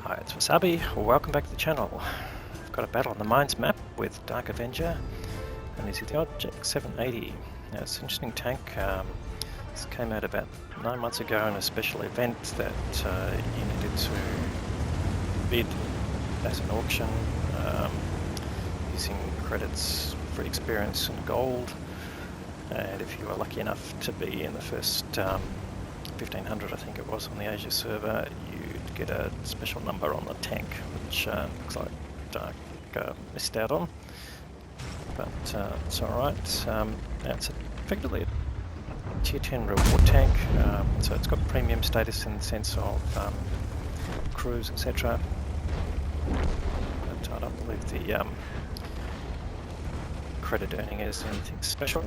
Hi, it's Wasabi. Welcome back to the channel. I've got a battle on the mines map with DrkAvngr, and this is the Object 780. Now, it's an interesting tank. This came out about 9 months ago in a special event that you needed to bid as an auction using credits, free experience and gold. And if you were lucky enough to be in the first 1500, I think it was, on the Asia server, you'd get a special number on the tank, which looks like Dark missed out on. But it's alright. It's effectively a tier 10 reward tank, so it's got premium status in the sense of crews, etc. But I don't believe the credit earning is anything special.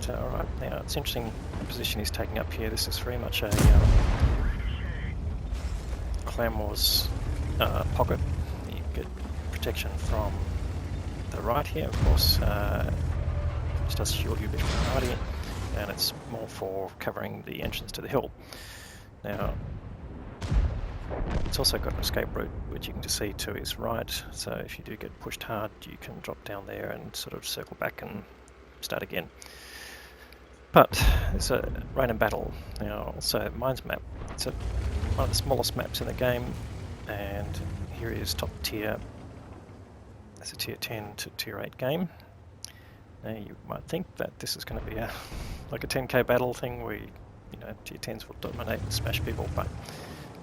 So, alright, now it's interesting the position he's taking up here. This is very much a Clan Wars pocket. You get protection from the right here, of course, which does shield you a bit from the party, and it's more for covering the entrance to the hill. Now, it's also got an escape route, which you can just see to his right, so if you do get pushed hard, you can drop down there and sort of circle back and start again. But it's a random battle. Now, also mines map. It's one of the smallest maps in the game, and here is top tier. It's a tier 10 to tier 8 game. Now, you might think that this is going to be like a 10k battle thing where tier 10s will dominate and smash people, but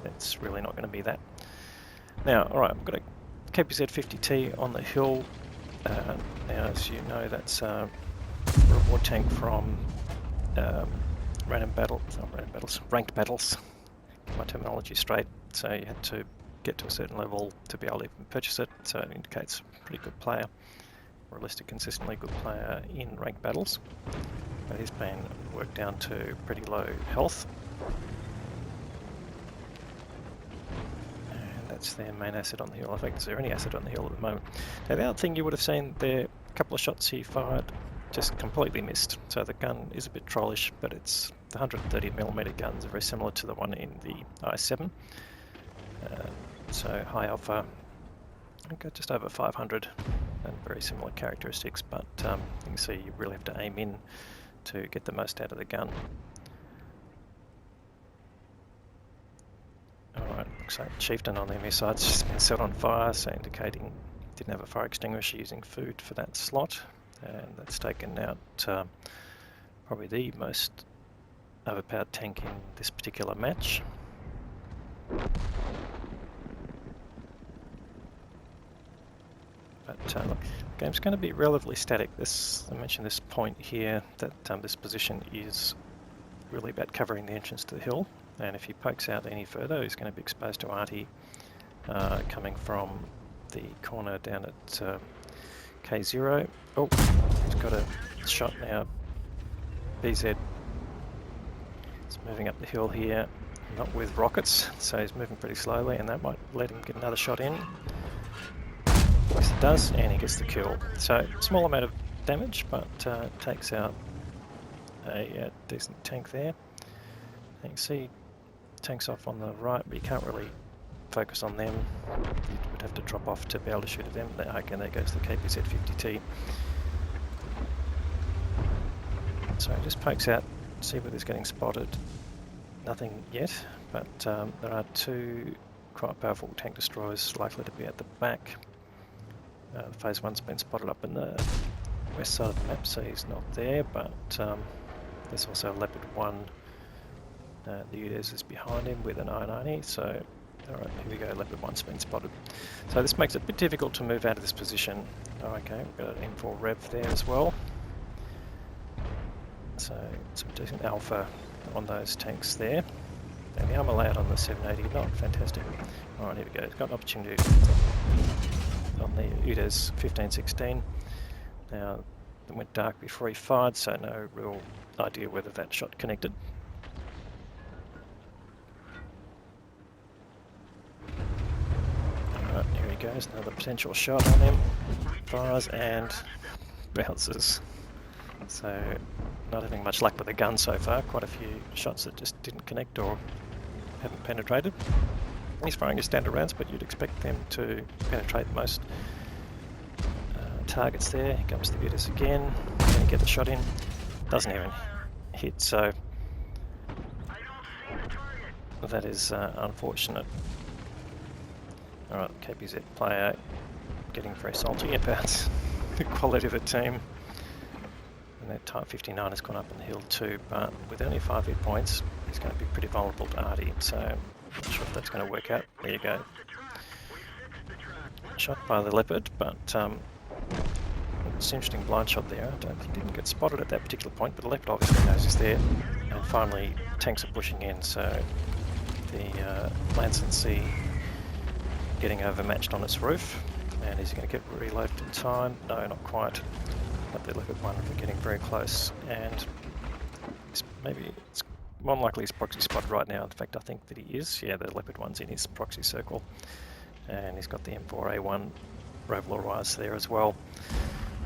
it's really not going to be that. Now, alright, I've got a KPZ 50T on the hill. Now, as you know, that's a reward tank from ranked battles. Get my terminology straight. So you had to get to a certain level to be able to even purchase it. So it indicates a pretty good player, realistic, consistently good player in ranked battles. But he's been worked down to pretty low health. And that's their main asset on the hill. In fact, is there any asset on the hill at the moment? Now, the other thing you would have seen there, a couple of shots he fired just completely missed. So the gun is a bit trollish, but it's the 130mm guns are very similar to the one in the i7. So high alpha, I think just over 500, and very similar characteristics. But you can see you really have to aim in to get the most out of the gun. Alright, looks like Chieftain on the enemy side's just been set on fire, so indicating didn't have a fire extinguisher, using food for that slot. And that's taken out probably the most overpowered tank in this particular match. But look, the game's going to be relatively static. I mentioned this point here that this position is really about covering the entrance to the hill, and if he pokes out any further, he's going to be exposed to arty coming from the corner down at K0. Oh, he's got a shot now. BZ is moving up the hill here, not with rockets, so he's moving pretty slowly, and that might let him get another shot in. Yes, it does, and he gets the kill. So, small amount of damage, but takes out a decent tank there. You can see tanks off on the right, but you can't really focus on them. You would have to drop off to be able to shoot at them. Again, there goes the KPZ 50T. So he just pokes out, see whether he's getting spotted. Nothing yet, but there are two quite powerful tank destroyers likely to be at the back. Phase 1's been spotted up in the west side of the map, so he's not there, but there's also Leopard 1. The UDES is behind him with an I-90, so alright, here we go, Leopard 1's been spotted. So this makes it a bit difficult to move out of this position. Oh, okay, we've got an M4 Rev there as well. So some decent alpha on those tanks there. And the armor layout on the 780, not fantastic. Alright, here we go, got an opportunity on the UDES 1516. Now, it went dark before he fired, so no real idea whether that shot connected. Alright, here he goes, another potential shot on him. Fires and bounces. So, not having much luck with the gun so far. Quite a few shots that just didn't connect or haven't penetrated. He's firing his standard rounds, but you'd expect them to penetrate most targets there. Here comes the Vitus again. Going to get the shot in. Doesn't even hit, so that is unfortunate. Alright, KPZ player getting very salty about the quality of the team. And that Type 59 has gone up on the hill too, but with only 5 hit points, he's going to be pretty vulnerable to Artie, so I'm not sure if that's going to work out. There you go. Shot by the Leopard, but it's an interesting blind shot there. I don't think he didn't get spotted at that particular point, but the Leopard obviously knows he's there. And finally, tanks are pushing in, so the Lance and C getting overmatched on its roof. And is he going to get reloaded in time? No, not quite. But the Leopard 1 are getting very close, and it's more than likely he's proxy spotted right now. In fact, I think that he is. Yeah, the Leopard 1's in his proxy circle, and he's got the M4A1 Roval Rise there as well.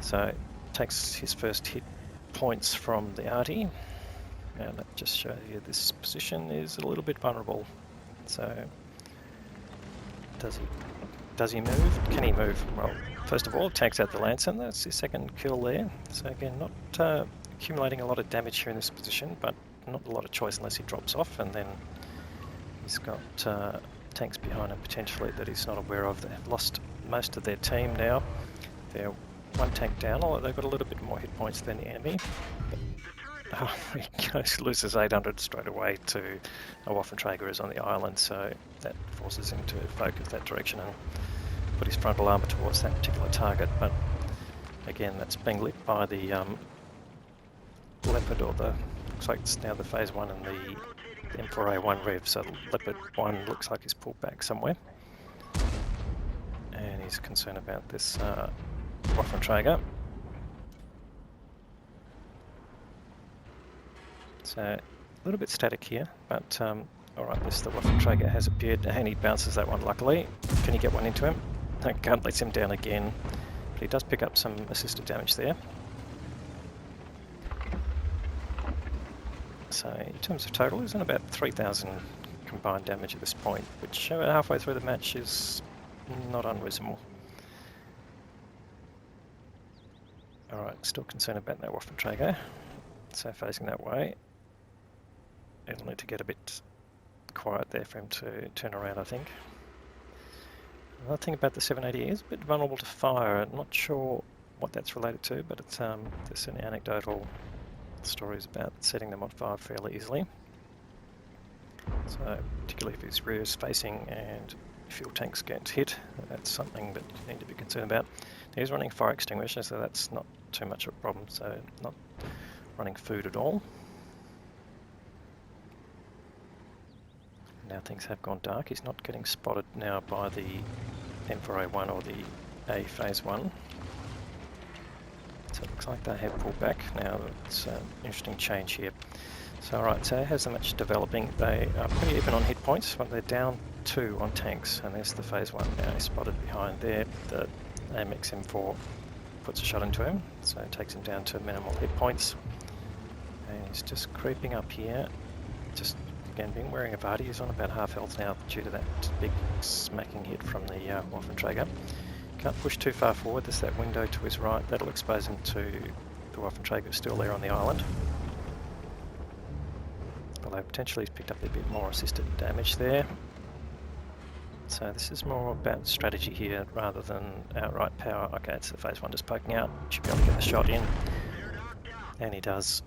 So takes his first hit points from the Artie, and that just shows you this position is a little bit vulnerable. So does he move? Can he move? Well, first of all, takes out the Lancer, and that's his second kill there. So again, not accumulating a lot of damage here in this position, but not a lot of choice unless he drops off, and then he's got tanks behind him potentially that he's not aware of. They've lost most of their team now. They're one tank down, although they've got a little bit more hit points than the enemy. But, he goes, loses 800 straight away to a Waffenträger is on the island, so that forces him to focus that direction and put his frontal armour towards that particular target. But again, that's being lit by the Leopard, or the looks like it's now the Phase 1 and the M4A1 Rev. So Leopard 1 looks like he's pulled back somewhere, and he's concerned about this Waffenträger. So a little bit static here, but alright, the Waffenträger has appeared, and he bounces that one luckily. Can he get one into him? No, can't, lets him down again, but he does pick up some assisted damage there. So in terms of total, he's on about 3,000 combined damage at this point, which halfway through the match is not unreasonable. Alright, still concerned about that Waffenträger, so facing that way. It'll need to get a bit quiet there for him to turn around, I think. Another thing about the 780 is a bit vulnerable to fire. I'm not sure what that's related to, but it's, there's certainly anecdotal stories about setting them on fire fairly easily. So particularly if his rear is facing and fuel tanks get hit, that's something that you need to be concerned about. He's running fire extinguisher, so that's not too much of a problem, so not running food at all. Now things have gone dark. He's not getting spotted now by the M4A1 or the A Phase 1. So it looks like they have pulled back. Now it's an interesting change here. So alright, so how's the match developing? They are pretty even on hit points, but they're down 2 on tanks, and there's the Phase 1 now. He's spotted behind there. The AMX M4 puts a shot into him, so it takes him down to minimal hit points. And he's just creeping up here. Just again, being wearing a Vardy, he's on about half health now due to that big smacking hit from the Waffenträger. Can't push too far forward, there's that window to his right, that'll expose him to the Waffenträger still there on the island. Although potentially he's picked up a bit more assisted damage there. So this is more about strategy here rather than outright power. Okay, it's the Phase 1 just poking out, should be able to get the shot in. And he does.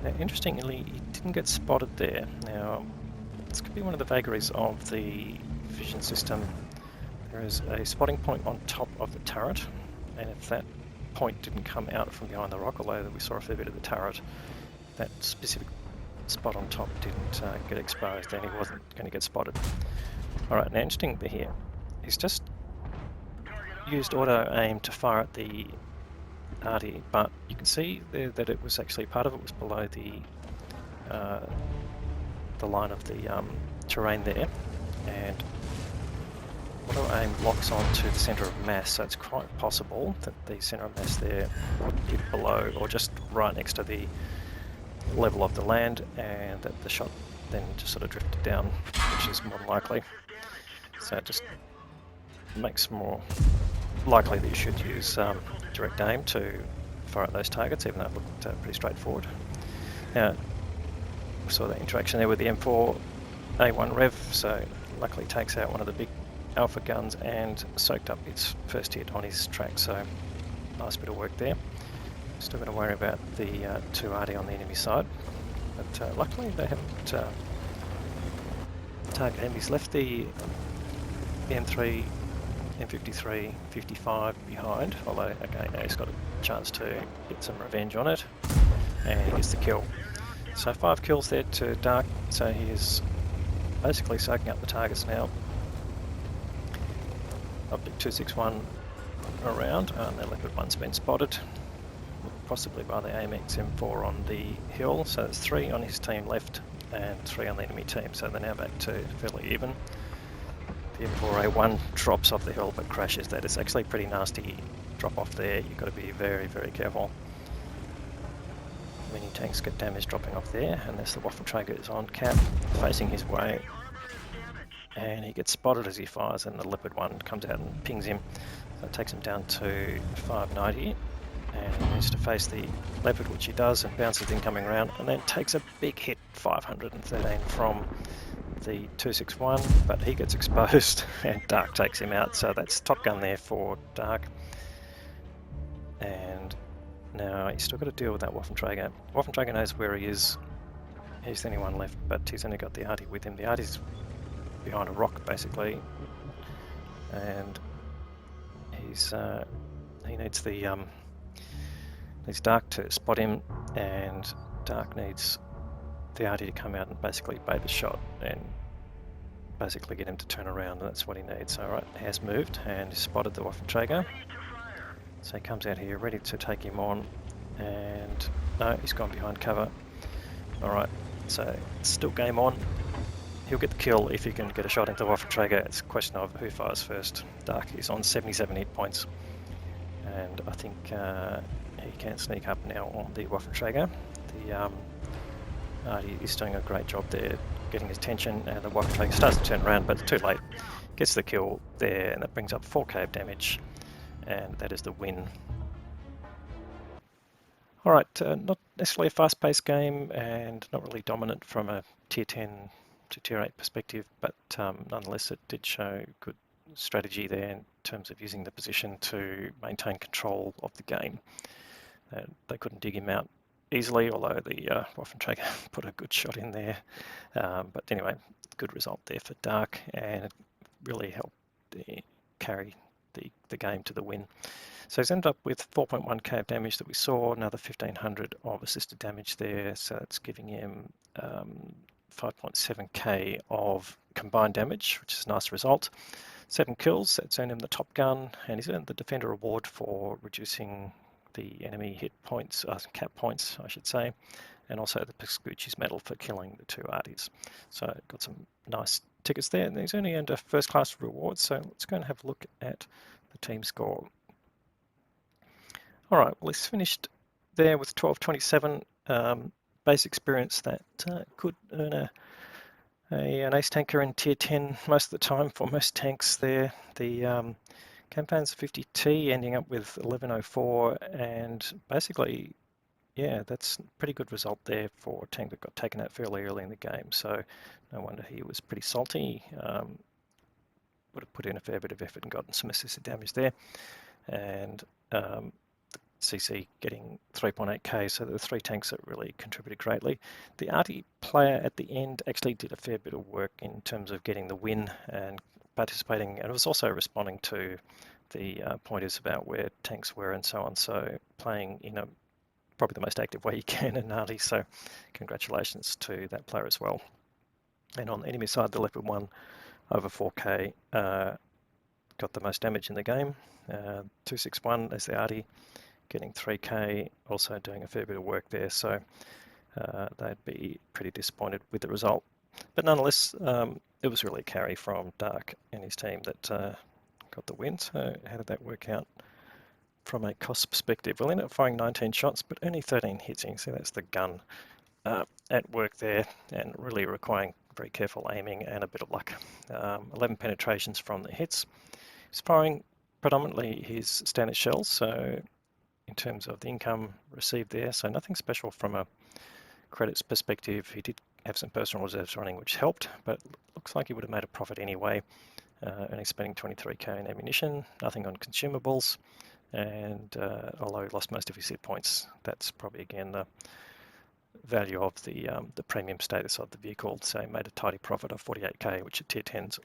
Now, interestingly, he didn't get spotted there. Now, this could be one of the vagaries of the vision system. There is a spotting point on top of the turret, and if that point didn't come out from behind the rock, although we saw a fair bit of the turret, that specific spot on top didn't get exposed, and he wasn't going to get spotted. Alright, now interesting here, he's just used auto-aim to fire at the Artie, but you can see there that it was actually, part of it was below the line of the terrain there, and auto-aim locks onto the centre of mass, so it's quite possible that the centre of mass there would hit below or just right next to the level of the land, and that the shot then just sort of drifted down which is more than likely. So it just makes more likely that you should use direct aim to fire at those targets, even though it looked pretty straightforward. Now, we saw that interaction there with the M4 A1 Rev, so luckily takes out one of the big alpha guns and soaked up its first hit on his track, so nice bit of work there. Still got to worry about the 2 RD on the enemy side, but luckily they haven't target enemies left the M3, M53, 55 behind, although okay, now he's got a chance to get some revenge on it, and he gets the kill. So 5 kills there to Dark, so he is basically soaking up the targets now. Object 261 around, and the Leopard 1's been spotted, possibly by the AMX M4 on the hill, so there's 3 on his team left and 3 on the enemy team, so they're now back to fairly even. The M4A1 drops off the hill but crashes. That is actually a pretty nasty drop off there. You've got to be very, very careful. Many tanks get damaged dropping off there, and there's the Waffenträger is on cap, facing his way, and he gets spotted as he fires, and the Leopard 1 comes out and pings him. So it takes him down to 590, and he needs to face the Leopard, which he does, and bounces the incoming round, and then takes a big hit, 513 from the 261, but he gets exposed and Dark takes him out, so that's Top Gun there for Dark. And now he's still got to deal with that Waffenträger. Waffenträger knows where he is. He's the only one left, but he's only got the arty with him. The arty's behind a rock basically, and he's he needs the needs Dark to spot him, and Dark needs the arty to come out and basically bait the shot and basically get him to turn around, and that's what he needs. So right, he has moved and spotted the Waffenträger. So he comes out here ready to take him on, and no, he's gone behind cover. Alright, so it's still game on. He'll get the kill if he can get a shot into the Waffenträger. It's a question of who fires first. Dark is on 77 hit points, and I think he can sneak up now on the Waffenträger. The Arty is doing a great job there, getting his attention, and the Waffenträger starts to turn around, but it's too late. Gets the kill there, and that brings up 4k of damage, and that is the win. Alright, not necessarily a fast-paced game, and not really dominant from a tier 10 to tier 8 perspective, but nonetheless it did show good strategy there in terms of using the position to maintain control of the game. They couldn't dig him out easily, although the Waffenträger put a good shot in there. But anyway, good result there for Dark, and it really helped carry the game to the win. So he's ended up with 4.1k of damage that we saw, another 1500 of assisted damage there, so it's giving him 5.7k of combined damage, which is a nice result. 7 kills, that's earned him the Top Gun, and he's earned the Defender Award for reducing the enemy hit points, cap points I should say, and also the Piscucci's medal for killing the 2 arties. So got some nice tickets there, and he's only earned a first class reward, so let's go and have a look at the team score. Alright, well he's finished there with 1227, base experience that could earn an ace tanker in tier 10 most of the time for most tanks there. The campaign's 50T, ending up with 1104, and basically, yeah, that's a pretty good result there for a tank that got taken out fairly early in the game, so no wonder he was pretty salty. Would have put in a fair bit of effort and gotten some assisted damage there, and CC getting 3.8k, so there were 3 tanks that really contributed greatly. The arty player at the end actually did a fair bit of work in terms of getting the win and participating, and it was also responding to the pointers about where tanks were and so on, so playing in a probably the most active way you can in arty, so congratulations to that player as well. And on the enemy side, the Leopard 1 over 4k got the most damage in the game. 261 as the arty, getting 3k, also doing a fair bit of work there, so they'd be pretty disappointed with the result. But nonetheless, it was really a carry from Dark and his team that got the win. So how did that work out from a cost perspective? We'll end up firing 19 shots, but only 13 hits. You can see that's the gun at work there, and really requiring very careful aiming and a bit of luck. 11 penetrations from the hits. He's firing predominantly his standard shells, so in terms of the income received there, so nothing special from a credits perspective. He did have some personal reserves running, which helped, but looks like he would have made a profit anyway, only spending 23k in ammunition, nothing on consumables, and although he lost most of his hit points, that's probably again the value of the premium status of the vehicle. So he made a tidy profit of 48k, which at tier 10's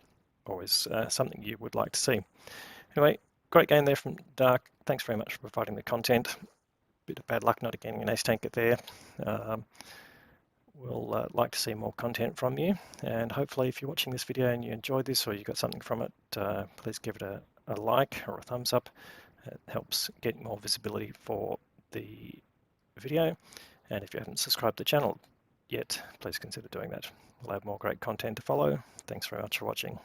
always something you would like to see. Anyway, great game there from Dark. Thanks very much for providing the content. Bit of bad luck not getting an ace tanker there. We'll like to see more content from you, and hopefully if you're watching this video and you enjoyed this or you got something from it, please give it a like or a thumbs up. It helps get more visibility for the video, and if you haven't subscribed to the channel yet, please consider doing that. We'll have more great content to follow. Thanks very much for watching.